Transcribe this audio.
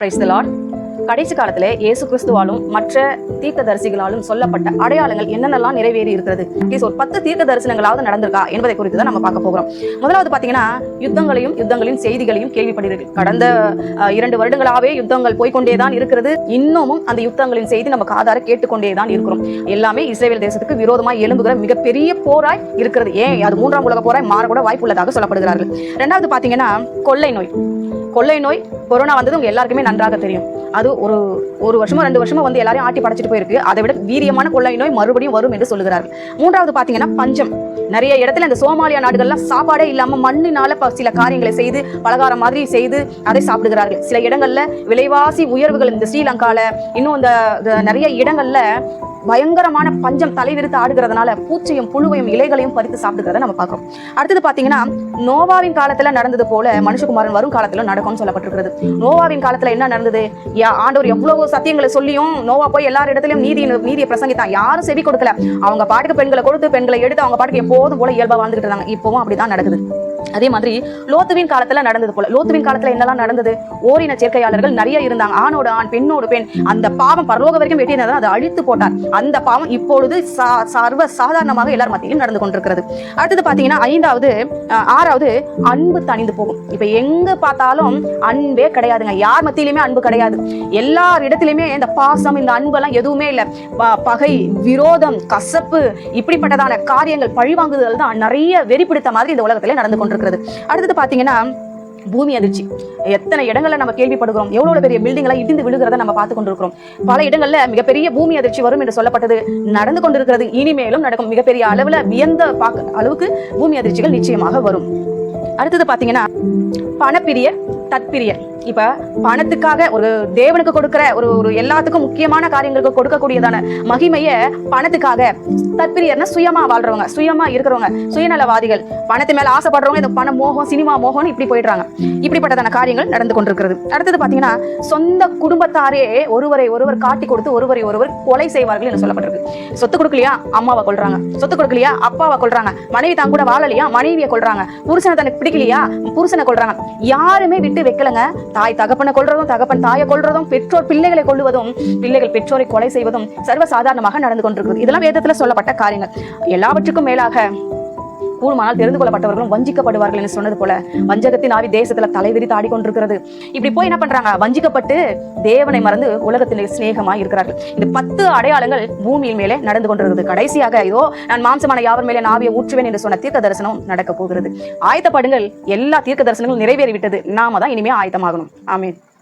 Praise the Lord. கடைசி காலத்துல இயேசு கிறிஸ்துவாலும் மற்ற தீர்க்கதரிசிகளாலும் சொல்லப்பட்ட அடையாளங்கள் என்னென்னலாம் நிறைவேறி இருக்கிறது, ஒரு 10 தீர்க்க தரிசனங்களாவது நடந்திருக்கா என்பதை குறித்து தான் நம்ம பார்க்க போகிறோம். முதலாவது பாத்தீங்கன்னா, யுத்தங்களின் செய்திகளையும் கேள்விப்படுகிறீர்கள். கடந்த 2 வருடங்களாவே யுத்தங்கள் போய்கொண்டேதான் இருக்கிறது. இன்னமும் அந்த யுத்தங்களின் செய்தி நம்ம காதார கேட்டுக்கொண்டேதான் இருக்கிறோம். எல்லாமே இஸ்ரேல் தேசத்துக்கு விரோதமாய் எழும்புகிற மிகப்பெரிய போராய் இருக்கிறது. ஏன் அது 3ஆம் உலக போராய் மாறக்கூட வாய்ப்பு உள்ளதாக சொல்லப்படுகிறார்கள். ரெண்டாவது பாத்தீங்கன்னா, கொள்ளை நோய் கொரோனா வந்தது உங்க எல்லாருக்குமே நன்றாக தெரியும். அது ஒரு வருஷமோ 2 வருஷமோ வந்து எல்லாரையும் ஆட்டி படைச்சிட்டு போயிருக்கு. அதை விட வீரியமான கொள்ளை நோய் மறுபடியும் வரும் என்று சொல்லுகிறார்கள். மூன்றாவது பாத்தீங்கன்னா, பஞ்சம். நிறைய இடத்துல இந்த சோமாலியா நாடுகள்லாம் சாப்பாடே இல்லாம மண்ணினால சில காரியங்களை செய்து பலகாரம் மாதிரி செய்து அதை சாப்பிடுகிறார்கள். சில இடங்கள்ல விலைவாசி உயர்வுகள், இந்த ஸ்ரீலங்கால இன்னும் இந்த நிறைய இடங்கள்ல பயங்கரமான பஞ்சம் தலைவிரித்து ஆடுகிறதுனால பூச்சியும் புழுவையும் இலைகளையும் பறித்து சாப்பிடுகிறத நம்ம பார்க்கிறோம். அடுத்தது பாத்தீங்கன்னா, நோவாவின் காலத்துல நடந்தது போல மனுஷகுமாரன் வரும் காலத்துல நடக்கும்னு சொல்லப்பட்டிருக்கிறது. நோவாவின் காலத்துல என்ன நடந்தது? ஆண்டவர் எவ்வளவு சத்தியங்களை சொல்லியும் நோவா போய் எல்லார் இடத்துலயும் நீதியை பிரசங்கித்தான். யாரும் செவி கொடுக்கல. அவங்க பாட்டுக்கு பெண்களை கொடுத்து பெண்களை எடுத்து அவங்க பாட்டுக்கு எப்போதும் போல இயல்பா வாழ்ந்துகிட்டு இருந்தாங்க. இப்பவும் அப்படிதான் நடக்குது. அதே மாதிரி லோத்துவின் காலத்துல நடந்தது போல. லோத்துவின் காலத்துல என்னெல்லாம் நடந்தது? ஓரின சேர்க்கையாளர்கள் நிறைய இருந்தாங்க. ஆணோடு ஆண், பெண்ணோடு பெண். அந்த பாவம் பரலோக வரைக்கும் வெட்டியிருந்தது. அதை அழித்து போட்டார். அந்த பாவம் இப்பொழுது சர்வ சாதாரணமாக எல்லார் மத்தியிலும் நடந்து கொண்டிருக்கிறது. அடுத்தது பாத்தீங்கன்னா, 6வது அன்பு தணிந்து போகும். இப்ப எங்க பார்த்தாலும் அன்பே கிடையாதுங்க. யார் மத்தியிலுமே அன்பு கிடையாது. எல்லார் இடத்திலுமே இந்த பாசம், இந்த அன்பு எல்லாம் எதுவுமே இல்லை. பகை, விரோதம், கசப்பு, இப்படிப்பட்டதான காரியங்கள், பழிவாங்குதல் தான் நிறைய வெறிப்பிடித்த மாதிரி இந்த உலகத்திலே நடந்து கொண்டிருக்கிறது. அடுத்தது பாத்தீங்கன்னா, பூமி அதிர்ச்சி. எத்தனை இடங்கள்ல நம்ம கேள்விப்படுகிறோம். எவ்வளவு பெரிய பில்டிங் எல்லாம் இடிந்து விழுகிறத நம்ம பார்த்து கொண்டிருக்கிறோம். பல இடங்கள்ல மிகப்பெரிய பூமி அதிர்ச்சி வரும் என்று சொல்லப்பட்டது நடந்து கொண்டிருக்கிறது. இனிமேலும் நடக்கும். மிகப்பெரிய அளவுல வியந்த அளவுக்கு பூமி அதிர்ச்சிகள் நிச்சயமாக வரும். அடுத்தது பாத்தீங்கன்னா, பணப்பிரியர், தற்பிரியர். இப்ப பணத்துக்காக ஒரு தேவனுக்கு கொடுக்கிற ஒரு எல்லாத்துக்கும் முக்கியமான காரியங்களுக்கு கொடுக்கக்கூடியதான மகிமைய பணத்துக்காக, தற்பிரியர்னா சுயமா வாழ்றவங்க, சுயமா இருக்கிறவங்க, சுயநலவாதிகள், பணத்து மேல ஆசைப்படுறவங்க, இந்த பண மோகம், சினிமா மோகம், இப்படி போயிடுறாங்க. இப்படிப்பட்டதான காரியங்கள் நடந்து கொண்டிருக்கிறது. அடுத்தது பாத்தீங்கன்னா, சொந்த குடும்பத்தாரே ஒருவர் காட்டி கொடுத்து ஒருவர் கொலை செய்வார்கள் என்று சொல்லப்பட்டிருக்கு. சொத்து கொடுக்கலையா அம்மாவை கொல்றாங்க, சொத்து கொடுக்கலையா அப்பாவை கொல்றாங்க, மனைவி தான் கூட வாழலையா மனைவியை கொல்றாங்க, புருஷனை தனக்கு பிடிக்கலையா புருஷனை கொல்றாங்க. யாருமே விட்டு வைக்கலங்க. தாய் தகப்பனை கொல்றதும், தகப்பன் தாயை கொல்றதும், பெற்றோர் பிள்ளைகளை கொல்லுவதும், பிள்ளைகள் பெற்றோரை கொலை செய்வதும் சர்வசாதாரணமாக நடந்து கொண்டிருக்கிறது. இதெல்லாம் வேதத்துல சொல்லப்பட்ட காரியங்கள். எல்லாவற்றுக்கும் மேலாக கூடுமானால் தெரிந்து கொள்ளப்பட்டவர்களும் வஞ்சிக்கப்படுவார்கள் என்று சொன்னது போல வஞ்சகத்தின் ஆவி தேசத்துல தலைவிரித்து ஆடிக்கொண்டிருக்கிறது. இப்படி போய் என்ன பண்றாங்க? வஞ்சிக்கப்பட்டு தேவனை மறந்து உலகத்திலே சிநேகமா இருக்கிறார்கள். இந்த 10 அடையாளங்கள் பூமியின் மேலே நடந்து கொண்டிருக்கிறது. கடைசியாக இதோ நான் மாம்சமான யாவர் மேலே ஆவியை ஊற்றுவேன் என்று சொன்ன தீர்க்க தரிசனம் நடக்க போகிறது. ஆயத்தப்படுங்கள். எல்லா தீர்க்க தரிசனங்களும் நிறைவேறிவிட்டது. நாம தான் இனிமே ஆயத்தமாகணும். ஆமென்.